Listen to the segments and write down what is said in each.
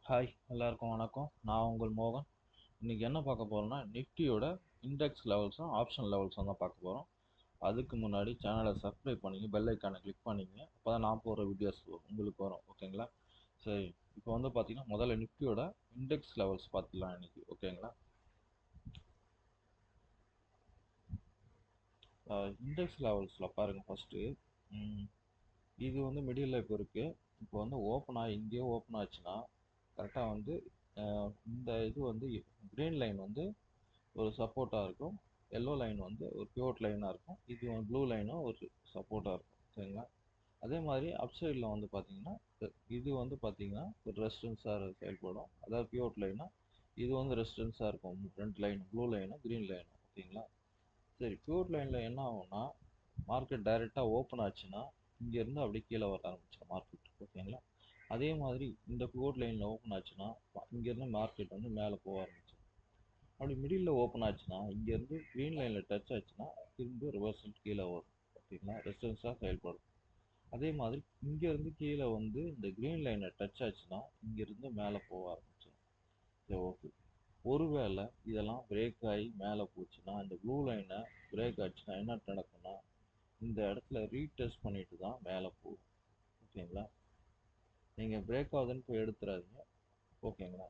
Hi எல்லாருக்கும் வணக்கம். நான் உங்கள் மோகன். இன்னைக்கு என்ன பார்க்க போறோம்னா நிஃப்டியோட இண்டெக்ஸ் லெவல்ஸும் ஆப்ஷன் லெவல்ஸும் தான் பார்க்க போகிறோம். அதுக்கு முன்னாடி சேனலை சப்ஸ்கிரைப் பண்ணிங்க, பெல் ஐக்கானை கிளிக் பண்ணிங்க. அப்போ தான் நான் போகிற வீடியோஸ் உங்களுக்கு வரும். ஓகேங்களா? சரி, இப்போ வந்து பார்த்தீங்கன்னா முதல்ல நிஃப்டியோட இண்டெக்ஸ் லெவல்ஸ் பார்த்துக்கலாம் இன்னைக்கு. ஓகேங்களா? இண்டெக்ஸ் லெவல்ஸில் பாருங்கள் ஃபஸ்ட்டு. இது வந்து மிடில் இப்போ இருக்குது. இப்போ வந்து ஓப்பன் ஆகி இங்கேயே ஓப்பன் ஆச்சுன்னா கரெக்டாக வந்து இந்த இது வந்து க்ரீன் லைன் வந்து ஒரு சப்போர்ட்டாக இருக்கும். எல்லோ லைன் வந்து ஒரு பிவோட் லைனாக இருக்கும். இது ப்ளூ லைனும் ஒரு சப்போர்ட்டாக இருக்கும். சரிங்களா? அதே மாதிரி அப் சைடில் வந்து பார்த்தீங்கன்னா இது வந்து பார்த்தீங்கன்னா ஒரு ரெசிஸ்டன்ஸாக செயல்படும். அதாவது பிவோட் லைனா இது வந்து ரெசிஸ்டன்ஸாக இருக்கும். ரெண்டு லைன், ப்ளூ லைனும் க்ரீன் லைனும். ஓகேங்களா? சரி, பிவோட் லைனில் என்ன ஆகும்னா மார்க்கெட் டைரெக்டாக ஓப்பன் ஆச்சுன்னா இங்கேருந்து அப்படியே கீழே வர ஆரம்பிச்சிடும் மார்க்கெட். ஓகேங்களா? அதே மாதிரி இந்த பிவோட் லைனில் ஓப்பன் ஆச்சுன்னா இங்கேருந்து மார்க்கெட் வந்து மேலே போக ஆரம்பிச்சிடும். அப்படி மிடில் ஓப்பன் ஆச்சுன்னா இங்கேருந்து க்ரீன் லைனில் டச் ஆச்சுன்னா திரும்ப ரிவர்சல் கீழே வரும். ஓகேங்களா? ரெசிஸ்டன்ஸாக செயல்படும். அதே மாதிரி இங்கேருந்து கீழே வந்து இந்த க்ரீன் லைனை டச் ஆச்சுன்னா இங்கேருந்து மேலே போக ஆரம்பிச்சிடும். சரி, ஓகே. ஒருவேளை இதெல்லாம் பிரேக் ஆகி மேலே போச்சுன்னா இந்த ப்ளூ லைனை பிரேக் ஆச்சுன்னா என்ன நடக்கும்னா இந்த இடத்துல ரீடெஸ்ட் பண்ணிட்டு தான் மேலே போகும். ஓகேங்களா? நீங்கள் பிரேக் ஆகுதுன்னு போய் எடுத்துறாதீங்க. ஓகேங்களா?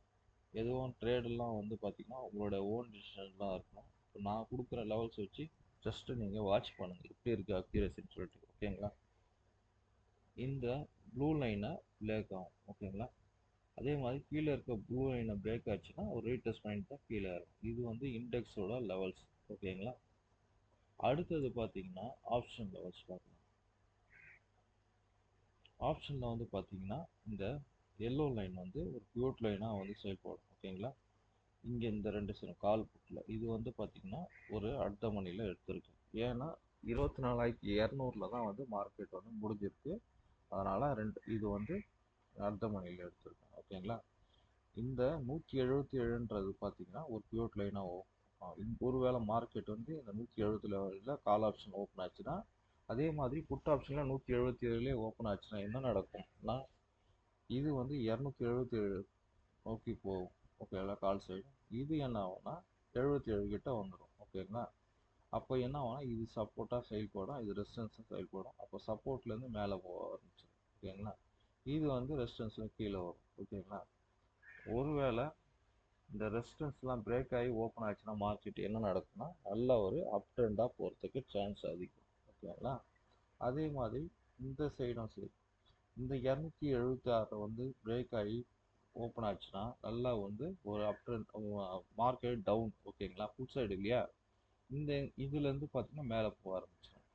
எதுவும் ட்ரேடெல்லாம் வந்து பார்த்தீங்கன்னா உங்களோட ஓன் டிசிஷன் தான் இருக்கணும். இப்போ நான் கொடுக்குற லெவல்ஸ் வச்சு ஜஸ்ட்டு நீங்கள் வாட்ச் பண்ணுங்கள் எப்படி இருக்குது அக்யூரேசின்னு சொல்லிட்டு. ஓகேங்களா? இந்த ப்ளூ லைனை பிரேக் ஆகும். ஓகேங்களா? அதே மாதிரி கீழே இருக்க ப்ளூ லைனை பிரேக் ஆச்சுன்னா ஒரு ரீடெஸ்ட் பாயிண்ட் தான் கீழே இருக்கும். இது வந்து இண்டெக்ஸோட லெவல்ஸ். ஓகேங்களா? அடுத்தது பார்த்தீங்கன்னா ஆப்ஷன் லெவல்ஸ் பார்க்கலாம். ஆப்ஷனில் வந்து பார்த்தீங்கன்னா இந்த எல்லோ லைன் வந்து ஒரு பியூட் லைனாக வந்து செயல்படும். ஓகேங்களா? இங்கே இந்த ரெண்டு சில கால் புட்டில் இது வந்து பார்த்தீங்கன்னா ஒரு அடுத்த மணியில் எடுத்திருக்கு. ஏன்னா 24,200 தான் வந்து மார்க்கெட் வந்து முடிஞ்சிருக்கு. அதனால் இது வந்து அடுத்த மணியில் எடுத்திருக்கேன். ஓகேங்களா? இந்த 177ன்றது பார்த்தீங்கன்னா ஒரு பியூட் லைனாக ஒருவேளை மார்க்கெட் வந்து இந்த 170 கால் ஆப்ஷன் ஓப்பன் ஆச்சுன்னா அதே மாதிரி புட் ஆப்ஷனில் 177 ஓப்பன் ஆச்சுன்னா என்ன நடக்கும்னா இது வந்து 277 நோக்கி போகும். ஓகேங்களா? கால் சைடு இது என்ன ஆகும்னா 77 கிட்ட வந்துடும். ஓகேங்களா? அப்போ என்ன ஆகும்னா இது சப்போர்ட்டாக செயல்படும், இது ரெசிஸ்டன்ஸும் செயல்படும். அப்போ சப்போர்ட்லேருந்து மேலே போக ஆரம்பிச்சிடும். ஓகேங்களா? இது வந்து ரெசிஸ்டன்ஸில் கீழே வரும். ஓகேங்களா? ஒருவேளை இந்த ரெசிஸ்டன்ஸ்லாம் பிரேக் ஆகி ஓப்பன் ஆச்சுன்னா மார்க்கெட் என்ன நடக்கும்னா நல்ல ஒரு அப் ட்ரெண்டாக போகிறதுக்கு சான்ஸ் அதிகம். ஓகேங்களா? அதே மாதிரி இந்த சைடும் சரி, இந்த 276 வந்து பிரேக் ஆகி ஓப்பன் ஆச்சுன்னா நல்லா வந்து ஒரு அப் ட்ரெண்ட் மார்க்கெட் டவுன். ஓகேங்களா? ஃபுட் சைடு இல்லையா? இந்த இதுலேருந்து பார்த்தீங்கன்னா மேலே போக ஆரம்பிச்சிடும்.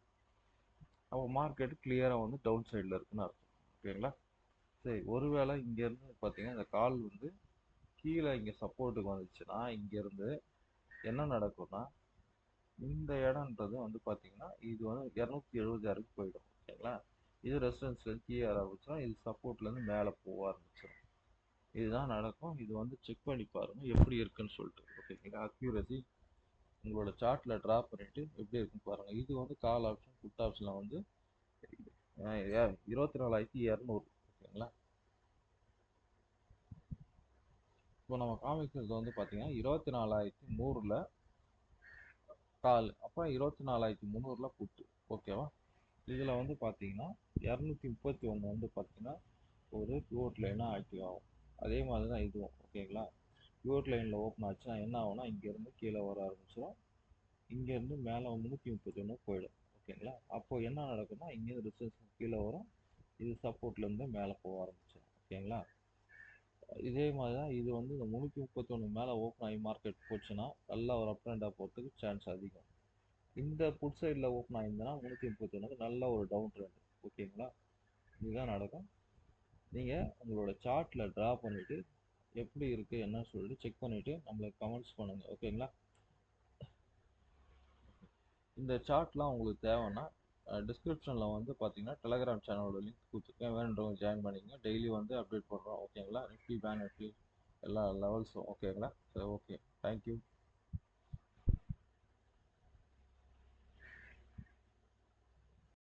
அப்போ மார்க்கெட் கிளியராக வந்து டவுன் சைடில் இருக்குன்னு அர்த்தம். ஓகேங்களா? சரி, ஒருவேளை இங்கேருந்து பார்த்தீங்கன்னா இந்த கால் வந்து கீழே இங்கே சப்போர்ட்டுக்கு வந்துச்சுன்னா இங்கேருந்து என்ன நடக்கும்னா இந்த இடம்ன்றது வந்து பார்த்தீங்கன்னா இது வந்து 276க்கு போயிடும். ஓகேங்களா? இது ரெசிஸ்டன்ஸ்லேருந்து கீழே ஆரம்பிச்சா இது சப்போர்ட்லேருந்து மேலே போக ஆரம்பிச்சிடும். இதுதான் நடக்கும். இது வந்து செக் பண்ணி பாருங்க எப்படி இருக்குன்னு சொல்லிட்டு. ஓகேங்களா? அக்யூரசி உங்களோட சார்ட்ல ட்ரா பண்ணிட்டு எப்படி இருக்குன்னு பாருங்க. இது வந்து கால் ஆப்ஷன் புட் ஆப்ஷன்ல வந்து 24,200. ஓகேங்களா? இப்போ நம்ம காமிக்கிறது வந்து பார்த்தீங்கன்னா 24,100ல கால், அப்புறம் 24,300ல புட்டு. ஓகேவா? இதில் வந்து பார்த்தீங்கன்னா 231 வந்து பார்த்தீங்கன்னா ஒரு பிவோட் லைனாக ஆக்டிவ் ஆகும். அதே மாதிரி தான் இதுவும். ஓகேங்களா? பிவோட் லைனில் ஓப்பன் ஆச்சுன்னா என்ன ஆகும்னா இங்கேருந்து கீழே வர ஆரம்பிச்சிடும். இங்கேருந்து மேலே 331 போயிடும். ஓகேங்களா? அப்போது என்ன நடக்கும்னா இங்கேருந்து ரெசிஸ்டன்ஸ் கீழே வரும், இது சப்போர்ட்லேருந்து மேலே போக ஆரம்பிச்சிடும். ஓகேங்களா? இதே மாதிரி தான் இது வந்து இந்த 331 மேலே ஓப்பன் ஆகி மார்க்கெட் போச்சுன்னா நல்லா ஒரு அப் அண்ட் போகிறதுக்கு சான்ஸ் அதிகம். இந்த புட் சைடில் ஓப்பன் ஆகிருந்ததுன்னா 331 நல்ல ஒரு டவுன் ட்ரெண்ட். ஓகேங்களா? இதுதான் நடக்கும். நீங்கள் உங்களோட சார்ட்டில் ட்ரா பண்ணிவிட்டு எப்படி இருக்குது என்னன்னு சொல்லிட்டு செக் பண்ணிவிட்டு நம்மளுக்கு கமெண்ட்ஸ் பண்ணுங்கள். ஓகேங்களா? இந்த சார்ட்லாம் உங்களுக்கு தேவைன்னா டிஸ்கிரிப்ஷனில் வந்து பார்த்தீங்கன்னா டெலகிராம் சேனலோட லிங்க் கொடுத்துருக்கேன். வேணுன்றவங்க ஜாயின் பண்ணிங்க. டெய்லி வந்து அப்டேட் பண்ணுறோம். ஓகேங்களா? நிஃப்டி பேங்க் நிஃப்டி எல்லா லெவல்ஸும். ஓகேங்களா? சரி, ஓகே. தேங்க்யூ.